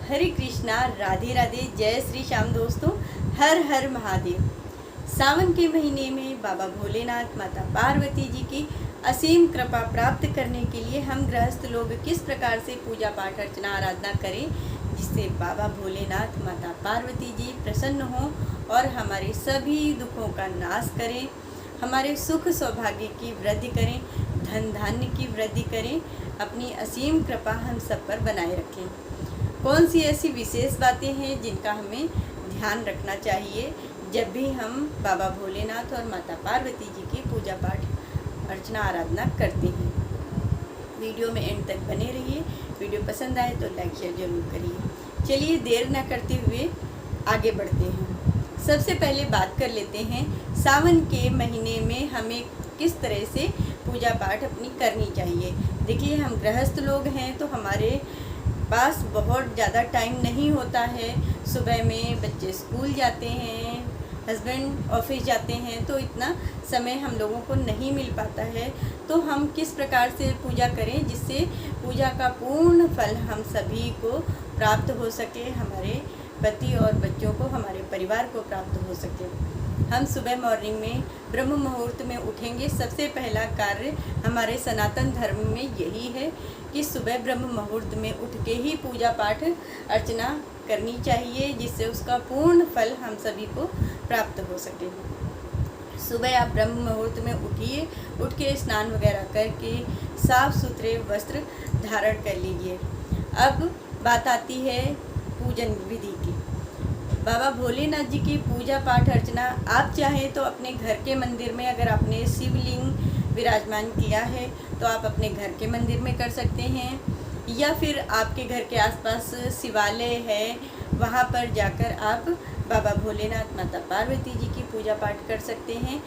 हरे कृष्णा, राधे राधे, जय श्री श्याम दोस्तों। हर हर महादेव। सावन के महीने में बाबा भोलेनाथ, माता पार्वती जी की असीम कृपा प्राप्त करने के लिए हम गृहस्थ लोग किस प्रकार से पूजा पाठ अर्चना आराधना करें जिससे बाबा भोलेनाथ, माता पार्वती जी प्रसन्न हों और हमारे सभी दुखों का नाश करें, हमारे सुख सौभाग्य की वृद्धि करें, धन धान्य की वृद्धि करें, अपनी असीम कृपा हम सब पर बनाए रखें। कौन सी ऐसी विशेष बातें हैं जिनका हमें ध्यान रखना चाहिए जब भी हम बाबा भोलेनाथ और माता पार्वती जी की पूजा पाठ अर्चना आराधना करते हैं। वीडियो में एंड तक बने रहिए। वीडियो पसंद आए तो लाइक शेयर जरूर करिए। चलिए देर न करते हुए आगे बढ़ते हैं। सबसे पहले बात कर लेते हैं सावन के महीने में हमें किस तरह से पूजा पाठ अपनी करनी चाहिए। देखिए, हम गृहस्थ लोग हैं तो हमारे पास बहुत ज़्यादा टाइम नहीं होता है। सुबह में बच्चे स्कूल जाते हैं, हस्बैंड ऑफिस जाते हैं, तो इतना समय हम लोगों को नहीं मिल पाता है। तो हम किस प्रकार से पूजा करें जिससे पूजा का पूर्ण फल हम सभी को प्राप्त हो सके, हमारे पति और बच्चों को, हमारे परिवार को प्राप्त हो सके। हम सुबह मॉर्निंग में ब्रह्म मुहूर्त में उठेंगे। सबसे पहला कार्य हमारे सनातन धर्म में यही है कि सुबह ब्रह्म मुहूर्त में उठ के ही पूजा पाठ अर्चना करनी चाहिए जिससे उसका पूर्ण फल हम सभी को प्राप्त हो सके। सुबह आप ब्रह्म मुहूर्त में उठिए, उठ के स्नान वगैरह करके साफ सुथरे वस्त्र धारण कर लीजिए। अब बात आती है पूजन विधि की। बाबा भोलेनाथ जी की पूजा पाठ अर्चना आप चाहें तो अपने घर के मंदिर में, अगर आपने शिवलिंग विराजमान किया है तो आप अपने घर के मंदिर में कर सकते हैं, या फिर आपके घर के आसपास शिवालय है वहाँ पर जाकर आप बाबा भोलेनाथ, माता पार्वती जी की पूजा पाठ कर सकते हैं।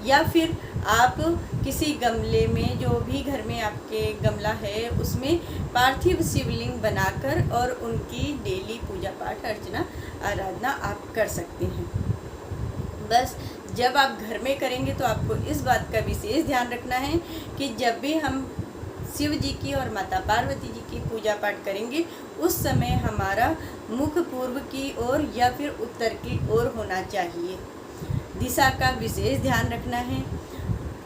या फिर आप किसी गमले में, जो भी घर में आपके गमला है, उसमें पार्थिव शिवलिंग बनाकर और उनकी डेली पूजा पाठ अर्चना आराधना आप कर सकते हैं। बस जब आप घर में करेंगे तो आपको इस बात का विशेष ध्यान रखना है कि जब भी हम शिव जी की और माता पार्वती जी की पूजा पाठ करेंगे उस समय हमारा मुख पूर्व की ओर या फिर उत्तर की ओर होना चाहिए। दिशा का विशेष ध्यान रखना है।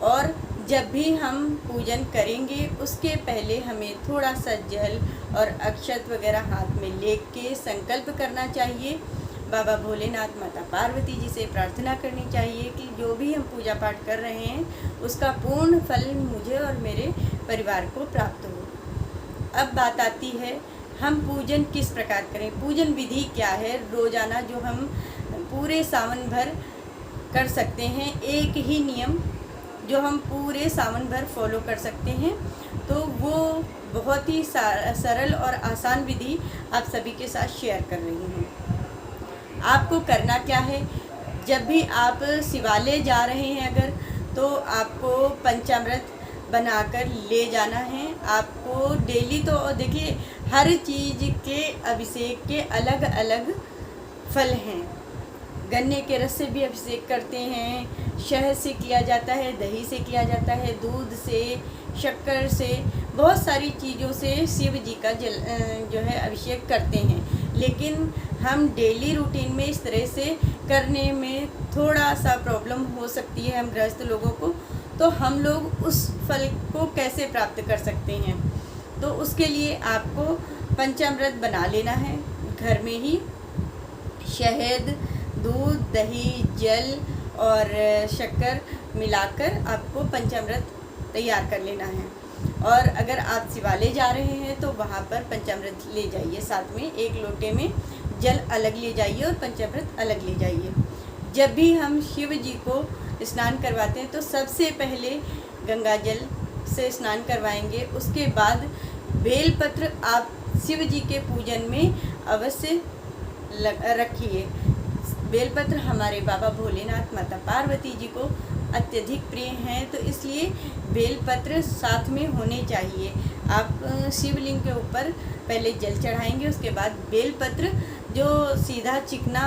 और जब भी हम पूजन करेंगे उसके पहले हमें थोड़ा सा जल और अक्षत वगैरह हाथ में लेके संकल्प करना चाहिए। बाबा भोलेनाथ, माता पार्वती जी से प्रार्थना करनी चाहिए कि जो भी हम पूजा पाठ कर रहे हैं उसका पूर्ण फल मुझे और मेरे परिवार को प्राप्त हो। अब बात आती है हम पूजन किस प्रकार करें, पूजन विधि क्या है। रोज़ाना जो हम पूरे सावन भर कर सकते हैं, एक ही नियम जो हम पूरे सावन भर फॉलो कर सकते हैं, तो वो बहुत ही सरल और आसान विधि आप सभी के साथ शेयर कर रही हूँ। आपको करना क्या है, जब भी आप शिवालय जा रहे हैं अगर, तो आपको पंचामृत बनाकर ले जाना है। आपको डेली, तो देखिए हर चीज़ के अभिषेक के अलग अलग फल हैं। गन्ने के रस से भी अभिषेक करते हैं, शहद से किया जाता है, दही से किया जाता है, दूध से, शक्कर से, बहुत सारी चीज़ों से शिव जी का जल जो है अभिषेक करते हैं। लेकिन हम डेली रूटीन में इस तरह से करने में थोड़ा सा प्रॉब्लम हो सकती है हम गृहस्थ लोगों को, तो हम लोग उस फल को कैसे प्राप्त कर सकते हैं। तो उसके लिए आपको पंचामृत बना लेना है घर में ही। शहद, दूध, दही, जल और शक्कर मिलाकर आपको पंचामृत तैयार कर लेना है। और अगर आप शिवालय जा रहे हैं तो वहाँ पर पंचामृत ले जाइए, साथ में एक लोटे में जल अलग ले जाइए और पंचामृत अलग ले जाइए। जब भी हम शिव जी को स्नान करवाते हैं तो सबसे पहले गंगा जल से स्नान करवाएंगे। उसके बाद बेलपत्र आप शिव जी के पूजन में अवश्य रखिए। बेलपत्र हमारे बाबा भोलेनाथ, माता पार्वती जी को अत्यधिक प्रिय हैं, तो इसलिए बेलपत्र साथ में होने चाहिए। आप शिवलिंग के ऊपर पहले जल चढ़ाएंगे, उसके बाद बेलपत्र, जो सीधा चिकना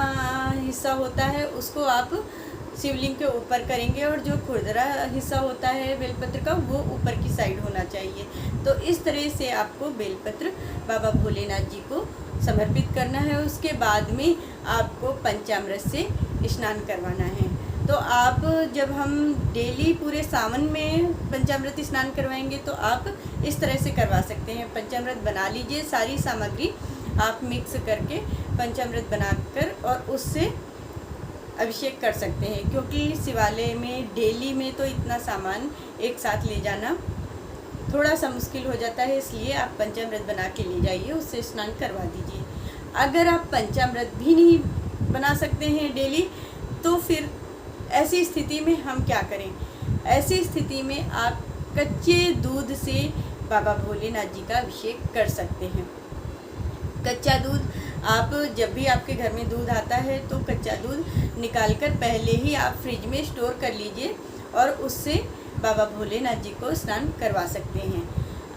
हिस्सा होता है, उसको आप शिवलिंग के ऊपर करेंगे और जो खुरदरा हिस्सा होता है बेलपत्र का वो ऊपर की साइड होना चाहिए। तो इस तरह से आपको बेलपत्र बाबा भोलेनाथ जी को समर्पित करना है। उसके बाद में आपको पंचामृत से स्नान करवाना है। तो आप जब हम डेली पूरे सावन में पंचामृत स्नान करवाएंगे तो आप इस तरह से करवा सकते हैं। पंचामृत बना लीजिए, सारी सामग्री आप मिक्स करके पंचामृत बनाकर और उससे अभिषेक कर सकते हैं, क्योंकि शिवालय में डेली में तो इतना सामान एक साथ ले जाना थोड़ा सा मुश्किल हो जाता है, इसलिए आप पंचामृत बना के ले जाइए, उससे स्नान करवा दीजिए। अगर आप पंचामृत भी नहीं बना सकते हैं डेली, तो फिर ऐसी स्थिति में हम क्या करें? ऐसी स्थिति में आप कच्चे दूध से बाबा भोलेनाथ जी का अभिषेक कर सकते हैं। कच्चा दूध आप जब भी आपके घर में दूध आता है तो कच्चा दूध निकालकर पहले ही आप फ्रिज में स्टोर कर लीजिए और उससे बाबा भोलेनाथ जी को स्नान करवा सकते हैं।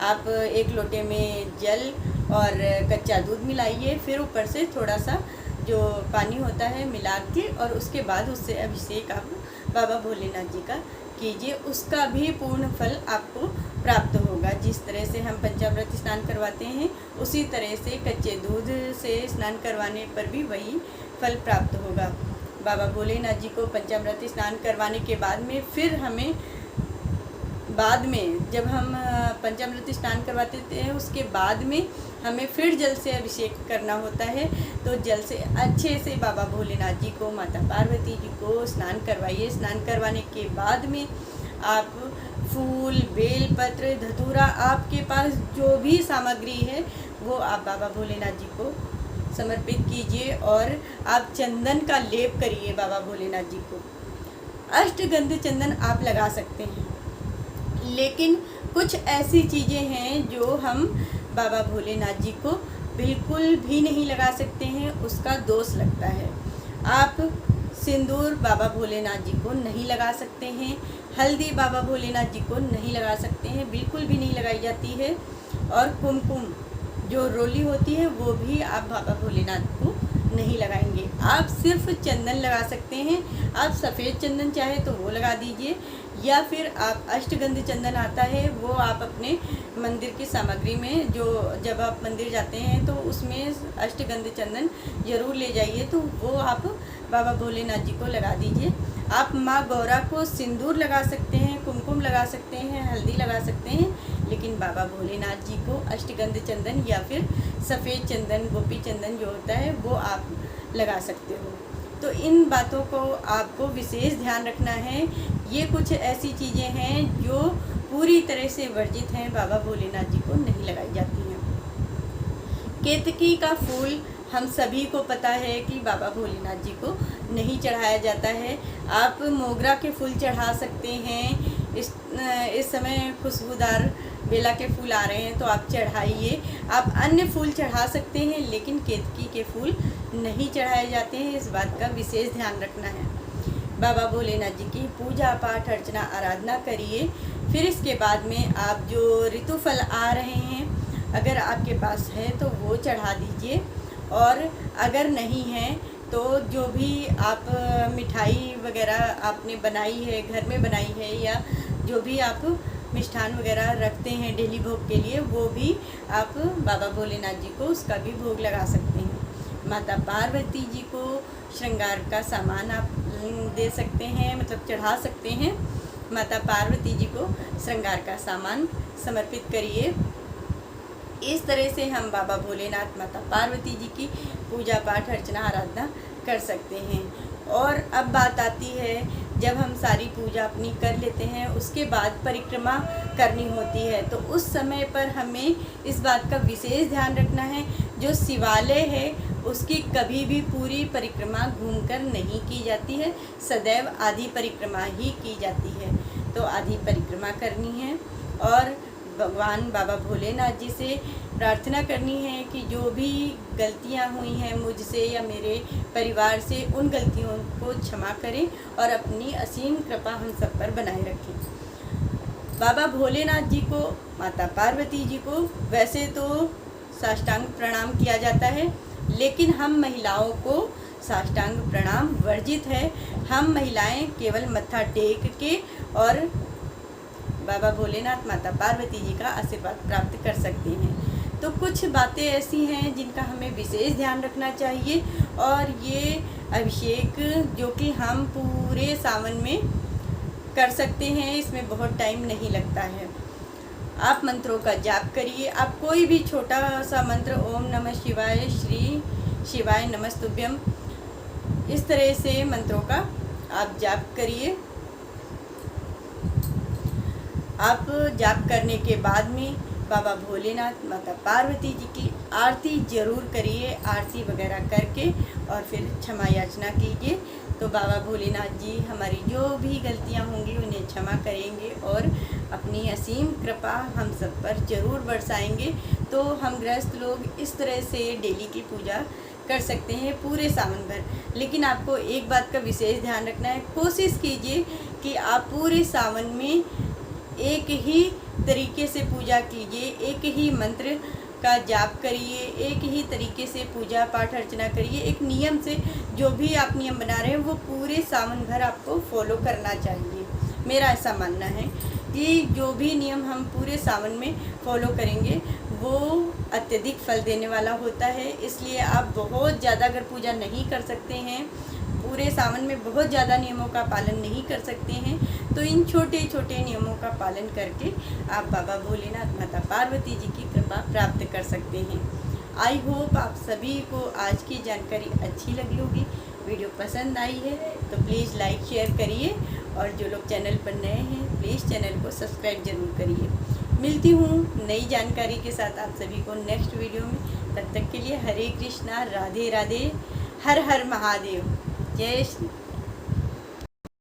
आप एक लोटे में जल और कच्चा दूध मिलाइए, फिर ऊपर से थोड़ा सा जो पानी होता है मिला के और उसके बाद उससे अभिषेक आप बाबा भोलेनाथ जी का कीजिए। उसका भी पूर्ण फल आपको प्राप्त होगा। जिस तरह से हम पंचामृत स्नान करवाते हैं उसी तरह से कच्चे दूध से स्नान करवाने पर भी वही फल प्राप्त होगा। बाबा भोलेनाथ जी को पंचामृत स्नान करवाने के बाद में फिर हमें जब हम पंचामृत स्नान करवाते हैं उसके बाद में हमें फिर जल से अभिषेक करना होता है। तो जल से अच्छे से बाबा भोलेनाथ जी को, माता पार्वती जी को स्नान करवाइए। स्नान करवाने के बाद में आप फूल, बेलपत्र, धतूरा, आपके पास जो भी सामग्री है वो आप बाबा भोलेनाथ जी को समर्पित कीजिए और आप चंदन का लेप करिए बाबा भोलेनाथ जी को। अष्टगंध चंदन आप लगा सकते हैं, लेकिन कुछ ऐसी चीज़ें हैं जो हम बाबा भोलेनाथ जी को बिल्कुल भी नहीं लगा सकते हैं, उसका दोष लगता है। आप सिंदूर बाबा भोलेनाथ जी को नहीं लगा सकते हैं, हल्दी बाबा भोलेनाथ जी को नहीं लगा सकते हैं, बिल्कुल भी नहीं लगाई जाती है। और कुमकुम जो रोली होती है वो भी आप बाबा भोलेनाथ को नहीं लगाएंगे। आप सिर्फ चंदन लगा सकते हैं। आप सफ़ेद चंदन चाहे तो वो लगा दीजिए, या फिर आप अष्टगंध चंदन आता है वो आप अपने मंदिर की सामग्री में, जो जब आप मंदिर जाते हैं तो उसमें अष्टगंध चंदन ज़रूर ले जाइए, तो वो आप बाबा भोलेनाथ जी को लगा दीजिए। आप माँ गौरा को सिंदूर लगा सकते हैं, कुमकुम लगा सकते हैं, हल्दी लगा सकते हैं, लेकिन बाबा भोलेनाथ जी को अष्टगंध चंदन या फिर सफ़ेद चंदन, गोपी चंदन जो होता है वो आप लगा सकते हो। तो इन बातों को आपको विशेष ध्यान रखना है। ये कुछ ऐसी चीज़ें हैं जो पूरी तरह से वर्जित हैं, बाबा भोलेनाथ जी को नहीं लगाई जाती हैं। केतकी का फूल हम सभी को पता है कि बाबा भोलेनाथ जी को नहीं चढ़ाया जाता है। आप मोगरा के फूल चढ़ा सकते हैं। इस समय खुशबूदार बेला के फूल आ रहे हैं तो आप चढ़ाइए। आप अन्य फूल चढ़ा सकते हैं, लेकिन केतकी के फूल नहीं चढ़ाए जाते हैं, इस बात का विशेष ध्यान रखना है। बाबा भोलेनाथ जी की पूजा पाठ अर्चना आराधना करिए। फिर इसके बाद में आप जो ऋतुफल आ रहे हैं अगर आपके पास है तो वो चढ़ा दीजिए, और अगर नहीं है तो जो भी आप मिठाई वगैरह आपने बनाई है, घर में बनाई है, या जो भी आप मिष्ठान वगैरह रखते हैं डेली भोग के लिए, वो भी आप बाबा भोलेनाथ जी को उसका भी भोग लगा सकते हैं। माता पार्वती जी को श्रृंगार का सामान आप दे सकते हैं, मतलब चढ़ा सकते हैं। माता पार्वती जी को श्रृंगार का सामान समर्पित करिए। इस तरह से हम बाबा भोलेनाथ, माता पार्वती जी की पूजा पाठ अर्चना आराधना कर सकते हैं। और अब बात आती है जब हम सारी पूजा अपनी कर लेते हैं उसके बाद परिक्रमा करनी होती है, तो उस समय पर हमें इस बात का विशेष ध्यान रखना है, जो शिवालय है उसकी कभी भी पूरी परिक्रमा घूमकर नहीं की जाती है, सदैव आधी परिक्रमा ही की जाती है। तो आधी परिक्रमा करनी है और भगवान बाबा भोलेनाथ जी से प्रार्थना करनी है कि जो भी गलतियां हुई हैं मुझसे या मेरे परिवार से, उन गलतियों को क्षमा करें और अपनी असीम कृपा हम सब पर बनाए रखें। बाबा भोलेनाथ जी को, माता पार्वती जी को वैसे तो साष्टांग प्रणाम किया जाता है, लेकिन हम महिलाओं को साष्टांग प्रणाम वर्जित है। हम महिलाएं केवल मत्था टेक के और बाबा भोलेनाथ माता पार्वती जी का आशीर्वाद प्राप्त कर सकते हैं। तो कुछ बातें ऐसी हैं जिनका हमें विशेष ध्यान रखना चाहिए, और ये अभिषेक जो कि हम पूरे सावन में कर सकते हैं, इसमें बहुत टाइम नहीं लगता है। आप मंत्रों का जाप करिए। आप कोई भी छोटा सा मंत्र, ओम नमः शिवाय, श्री शिवाय नमस्तुभ्यम, इस तरह से मंत्रों का आप जाप करिए। आप जाप करने के बाद में बाबा भोलेनाथ माता पार्वती जी की आरती ज़रूर करिए। आरती वगैरह करके और फिर क्षमा याचना कीजिए। तो बाबा भोलेनाथ जी हमारी जो भी गलतियां होंगी उन्हें क्षमा करेंगे और अपनी असीम कृपा हम सब पर ज़रूर बरसाएंगे। तो हम गृहस्थ लोग इस तरह से डेली की पूजा कर सकते हैं पूरे सावन भर। लेकिन आपको एक बात का विशेष ध्यान रखना है, कोशिश कीजिए कि आप पूरे सावन में एक ही तरीके से पूजा कीजिए, एक ही मंत्र का जाप करिए, एक ही तरीके से पूजा पाठ अर्चना करिए। एक नियम से जो भी आप नियम बना रहे हैं वो पूरे सावन भर आपको फॉलो करना चाहिए। मेरा ऐसा मानना है कि जो भी नियम हम पूरे सावन में फॉलो करेंगे वो अत्यधिक फल देने वाला होता है। इसलिए आप बहुत ज़्यादा अगर पूजा नहीं कर सकते हैं, पूरे सावन में बहुत ज़्यादा नियमों का पालन नहीं कर सकते हैं, तो इन छोटे छोटे नियमों का पालन करके आप बाबा भोलेनाथ माता पार्वती जी की कृपा प्राप्त कर सकते हैं। आई होप आप सभी को आज की जानकारी अच्छी लगी होगी। वीडियो पसंद आई है तो प्लीज़ लाइक शेयर करिए, और जो लोग चैनल पर नए हैं प्लीज़ चैनल को सब्सक्राइब जरूर करिए। मिलती हूँ नई जानकारी के साथ आप सभी को नेक्स्ट वीडियो में। तब तक के लिए हरे कृष्णा, राधे राधे, हर हर महादेव, जय श्री।